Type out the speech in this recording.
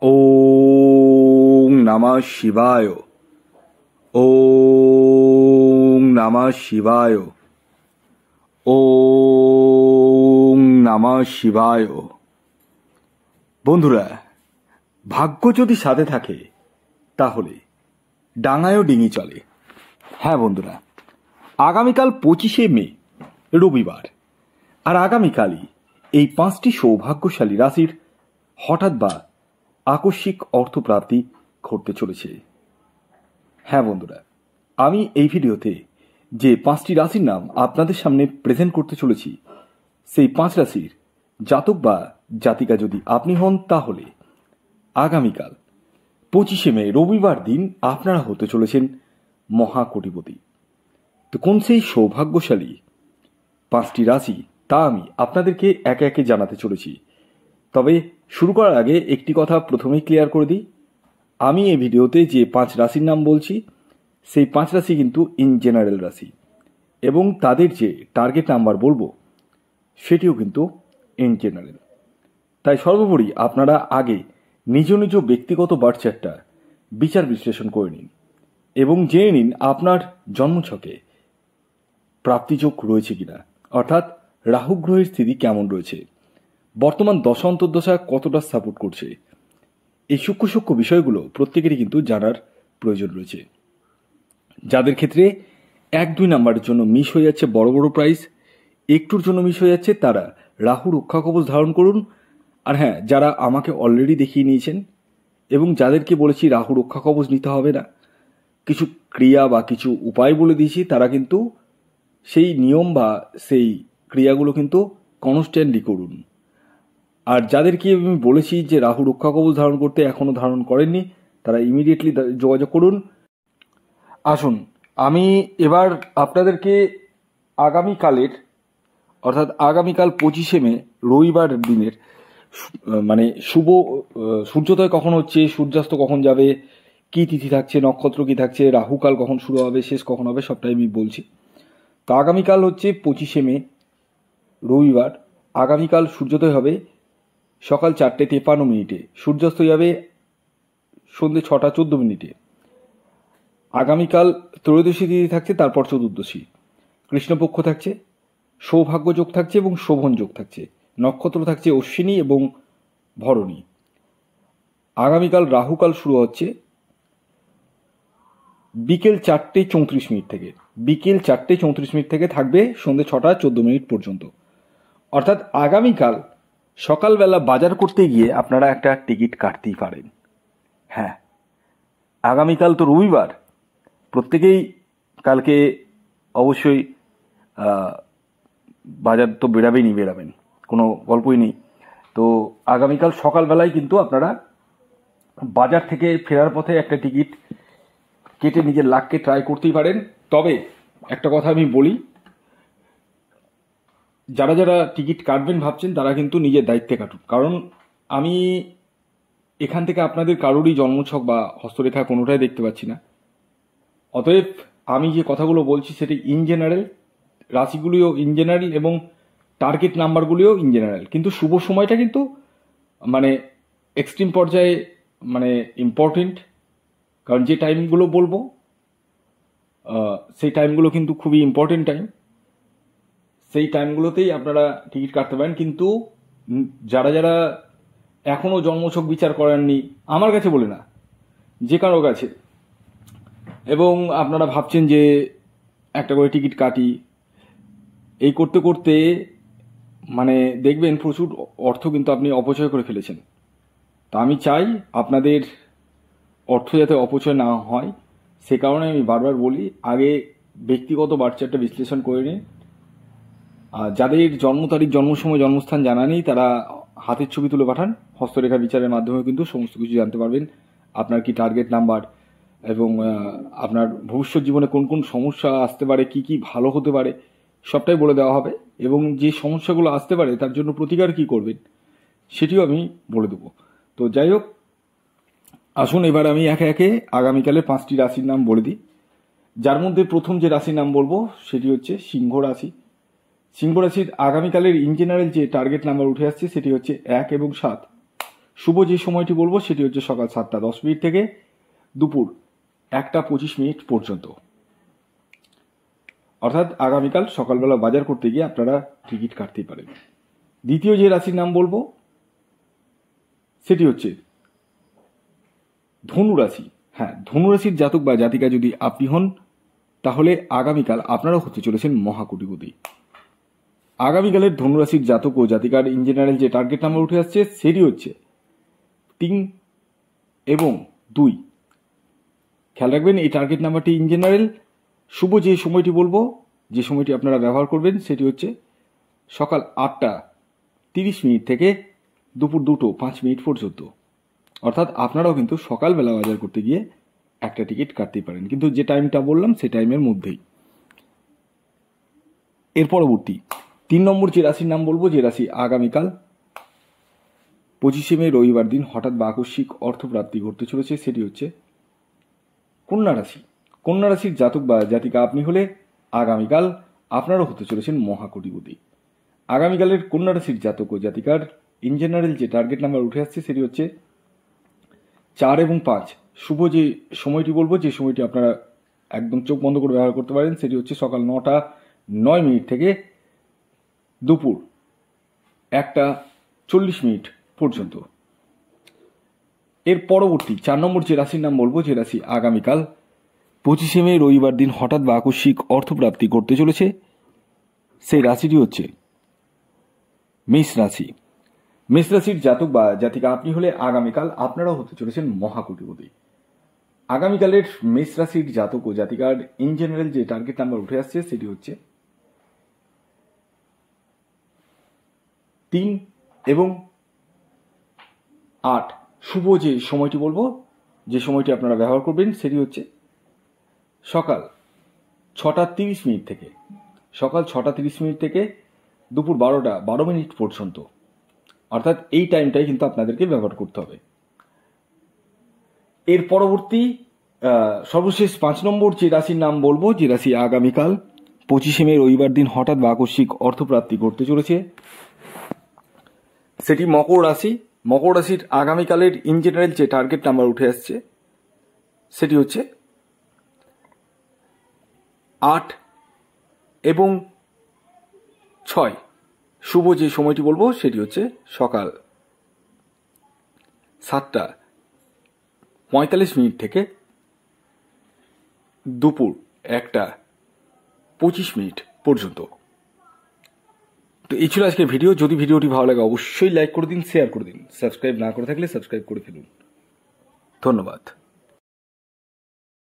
ওং নমঃ শিবায়। ওং নমঃ শিবায়। ওং নমঃ শিবায়। বন্ধুরা, ভাগ্য যদি সাথে থাকে তাহলে ডাঙায়ও ডিঙি চলে। হ্যাঁ বন্ধুরা, আগামীকাল 25শে মে রবিবার, আর আগামীকালই এই 5টি সৌভাগ্যশালী রাশির হঠাৎ বা আকস্মিক অর্থপ্রাপ্তি ঘটতে চলেছে। হ্যাঁ বন্ধুরা, আমি এই ভিডিওতে যে 5টি রাশির নাম আপনাদের সামনে প্রেজেন্ট করতে চলেছি, সেই 5 রাশির জাতক বা জাতিকা যদি আপনি হন, তাহলে আগামীকাল 25শে মে রবিবার দিন আপনারা হতে চলেছেন মহাকোটিপতি। তো কোন সেই সৌভাগ্যশালী 5টি রাশি, তা আমি আপনাদেরকে একে একে জানাতে চলেছি। তবে শুরু করার আগে একটি কথা প্রথমেই ক্লিয়ার করে দিই, আমি এই ভিডিওতে যে 5 রাশির নাম বলছি, সেই 5 রাশি কিন্তু ইন জেনারেল রাশি, এবং তাদের যে টার্গেট নাম্বার বলবো সেটিও কিন্তু ইন জেনারেল। তাই সর্বোপরি আপনারা আগে নিজ নিজ ব্যক্তিগত বার্থ চার্টটা বিচার বিশ্লেষণ করে নিন এবং জেনে নিন আপনার জন্মছকে প্রাপ্তিযোগ রয়েছে কিনা, অর্থাৎ রাহু গ্রহের স্থিতি কেমন রয়েছে, বর্তমান দশা অন্তর্দশা কতটা সাপোর্ট করছে। এই সূক্ষ্ম সূক্ষ্ম বিষয়গুলো প্রত্যেকেরই কিন্তু জানার প্রয়োজন রয়েছে। যাদের ক্ষেত্রে 1-2 নাম্বারের জন্য মিস হয়ে যাচ্ছে বড় বড় প্রাইজ, একটুর জন্য মিস হয়ে যাচ্ছে, তারা রাহু রক্ষা কবচ ধারণ করুন। আর হ্যাঁ, যারা আমাকে অলরেডি দেখিয়ে নিয়েছেন এবং যাদেরকে বলেছি রাহু রক্ষা কবচ নিতে হবে না, কিছু ক্রিয়া বা কিছু উপায় বলে দিয়েছি, তারা কিন্তু সেই নিয়ম বা সেই ক্রিয়াগুলো কিন্তু কনস্ট্যান্টলি করুন। আর যাদেরকে আমি বলেছি যে রাহু রক্ষা কবচ ধারণ করতে, এখনও ধারণ করেননি, তারা ইমিডিয়েটলি যোগাযোগ করুন। আসুন, আমি এবার আপনাদেরকে আগামীকালের, অর্থাৎ আগামীকাল 25শে মে রবিবার দিনের মানে শুভ সূর্যোদয় কখন হচ্ছে, সূর্যাস্ত কখন যাবে, কি তিথি থাকছে, নক্ষত্র কি থাকছে, রাহুকাল কখন শুরু হবে, শেষ কখন হবে, সবটাই আমি বলছি। তো আগামীকাল হচ্ছে 25শে মে রবিবার। আগামীকাল সূর্যোদয় হবে সকাল 4:53, সূর্যাস্ত যাবে সন্ধ্যে 6:14। আগামীকাল ত্রয়োদশী তিথি থাকছে, তারপর চতুর্দশী, কৃষ্ণপক্ষ থাকছে, সৌভাগ্য যোগ থাকছে এবং শোভন যোগ থাকছে, নক্ষত্র থাকছে অশ্বিনী এবং ভরণী। আগামীকাল রাহুকাল শুরু হচ্ছে বিকেল 4:34 থেকে, বিকেল 4:34 থেকে থাকবে সন্ধ্যে 6:14 পর্যন্ত। অর্থাৎ আগামীকাল সকালবেলা বাজার করতে গিয়ে আপনারা একটা টিকিট কাটতেই পারেন। হ্যাঁ, আগামীকাল তো রবিবার, প্রত্যেকেই কালকে অবশ্যই বাজার তো বেরাবেন, কোনো গল্পই নেই। তো আগামীকাল সকালবেলায় কিন্তু আপনারা বাজার থেকে ফেরার পথে একটা টিকিট কেটে নিজের লাককে ট্রাই করতেই পারেন। তবে একটা কথা আমি বলি, যারা যারা টিকিট কাটবেন ভাবছেন, তারা কিন্তু নিজের দায়িত্বে কাটুন, কারণ আমি এখান থেকে আপনাদের কারোরই জন্মছক বা হস্তরেখা কোনোটাই দেখতে পাচ্ছি না। অতএব আমি যে কথাগুলো বলছি সেটি ইন জেনারেল, রাশিগুলিও ইন জেনারেল এবং টার্গেট নাম্বারগুলিও ইন জেনারেল, কিন্তু শুভ সময়টা কিন্তু মানে এক্সট্রিম পর্যায়ে মানে ইম্পর্টেন্ট, কারণ যে টাইমগুলো বলবো সেই টাইমগুলো কিন্তু খুবই ইম্পর্টেন্ট টাইম। সেই টাইমগুলোতেই আপনারা টিকিট কাটতে পারেন। কিন্তু যারা যারা এখনও জন্মছক বিচার করেননি, আমার কাছে বলে না, যে কারো কাছে, এবং আপনারা ভাবছেন যে একটা করে টিকিট কাটি, এই করতে করতে মানে দেখবেন প্রচুর অর্থ কিন্তু আপনি অপচয় করে ফেলেছেন। তা আমি চাই আপনাদের অর্থ যাতে অপচয় না হয়, সে কারণে আমি বারবার বলি, আগে ব্যক্তিগত বার্থ চার্টটা বিশ্লেষণ করে নিন। যাদের জন্ম তারিখ, জন্ম সময়, জন্মস্থান জানা নেই, তারা হাতের ছবি তুলে পাঠান, হস্তরেখা বিচারের মাধ্যমে কিন্তু সমস্ত কিছু জানতে পারবেন। আপনার কি টার্গেট নাম্বার এবং আপনার ভবিষ্যৎ জীবনে কোন কোন সমস্যা আসতে পারে, কি কি ভালো হতে পারে, সবটাই বলে দেওয়া হবে, এবং যে সমস্যাগুলো আসতে পারে তার জন্য প্রতিকার কি করবেন সেটিও আমি বলে দেবো। তো যাই হোক, আসুন এবার আমি একে একে আগামীকালের 5টি রাশির নাম বলে দিই। যার মধ্যে প্রথম যে রাশির নাম বলবো সেটি হচ্ছে সিংহ রাশি। সিংহ রাশির আগামীকালের ইন জেনারেল যে টার্গেট নাম্বার উঠে আসছে সেটি হচ্ছে 1 এবং 7। শুভ যে সময়টি বলবো সেটি হচ্ছে সকাল 7:10 থেকে দুপুর 1:25 পর্যন্ত। অর্থাৎ আগামীকাল সকালবেলা বাজার করতে গিয়ে আপনারা টিকিট কাটতেই পারেন। দ্বিতীয় যে রাশির নাম বলবো সেটি হচ্ছে ধনুরাশি। হ্যাঁ, ধনুরাশির জাতক বা জাতিকা যদি আপনি হন তাহলে আগামীকাল আপনারাও হতে চলেছেন মহাকোটিপতি। আগামীকালের ধনুরাশির জাতক ও জাতিকার ইন জেনারেল যে টার্গেট নাম্বার উঠে আসছে সেটি হচ্ছে 3 এবং 2। খেয়াল রাখবেন এই টার্গেট নাম্বারটি ইন জেনারেল। শুভ যে সময়টি বলবো, যে সময়টি আপনারা ব্যবহার করবেন সেটি হচ্ছে সকাল 8:30 থেকে দুপুর 2:05 পর্যন্ত। অর্থাৎ আপনারাও কিন্তু সকালবেলা বাজার করতে গিয়ে একটা টিকিট কাটতেই পারেন, কিন্তু যে টাইমটা বললাম সেই টাইমের মধ্যেই। এর পরবর্তী 3 নম্বর যে রাশির নাম বলবো, যে রাশি আগামীকাল 25 মে রবিবার দিন হঠাৎ বা আকস্মিক অর্থপ্রাপ্তি ঘটতে চলেছে সেটি হচ্ছে কন্যা রাশি। কন্যা রাশির জাতক বা জাতিকা আপনি হলে আগামীকাল আপনারাও হতে চলেছেন মহাকোটিপতি। আগামীকালের কন্যা রাশির জাতক ও জাতিকার ইন জেনারেল যে টার্গেট নাম্বার উঠে আসছে সেটি হচ্ছে 4 এবং 5। শুভ যে সময়টি বলবো, যে সময়টি আপনারা একদম চোখ বন্ধ করে ব্যবহার করতে পারেন সেটি হচ্ছে সকাল 9:09 থেকে দুপুর 1:40 পর্যন্ত। এর পরবর্তী 4 নম্বর যে রাশির নাম বলবো, যে রাশি আগামীকাল 25 মে রবিবার দিন হঠাৎ বা আকস্মিক অর্থপ্রাপ্তি করতে চলেছে সেই রাশিটি হচ্ছে মেষ রাশি। মেষ রাশির জাতক বা জাতিকা আপনি হলে আগামীকাল আপনারাও হতে চলেছেন মহাকোটিপতি। আগামীকালের মেষ রাশির জাতক ও জাতিকার ইন জেনারেল যে টার্গেট নাম্বার উঠে আসছে সেটি হচ্ছে 3 এবং 8। শুভ যে সময়টি বলবো, যে সময়টি আপনারা ব্যবহার করবেন সেটি হচ্ছে সকাল 6:30 থেকে দুপুর 12:12 পর্যন্ত। অর্থাৎ এই টাইমটাই কিন্তু আপনাদেরকে ব্যবহার করতে হবে। এর পরবর্তী সর্বশেষ 5 নম্বর যে রাশির নাম বলবো, যে রাশি আগামীকাল 25 মে রবিবার দিন হঠাৎ বা আকস্মিক অর্থপ্রাপ্তি করতে চলেছে সেটি মকর রাশি। মকর রাশির আগামীকালের ইন জেনারেল যে টার্গেট নাম্বার উঠে আসছে সেটি হচ্ছে 8 এবং 6। শুভ যে সময়টি বলবো সেটি হচ্ছে সকাল 7:45 থেকে দুপুর 1:25 পর্যন্ত। তো এই ছিল আজকের ভিডিও। যদি ভিডিওটি ভালো লাগে অবশ্যই লাইক করে দিন, শেয়ার করে দিন। সাবস্ক্রাইব না করে থাকলে সাবস্ক্রাইব করে ফেলুন। ধন্যবাদ।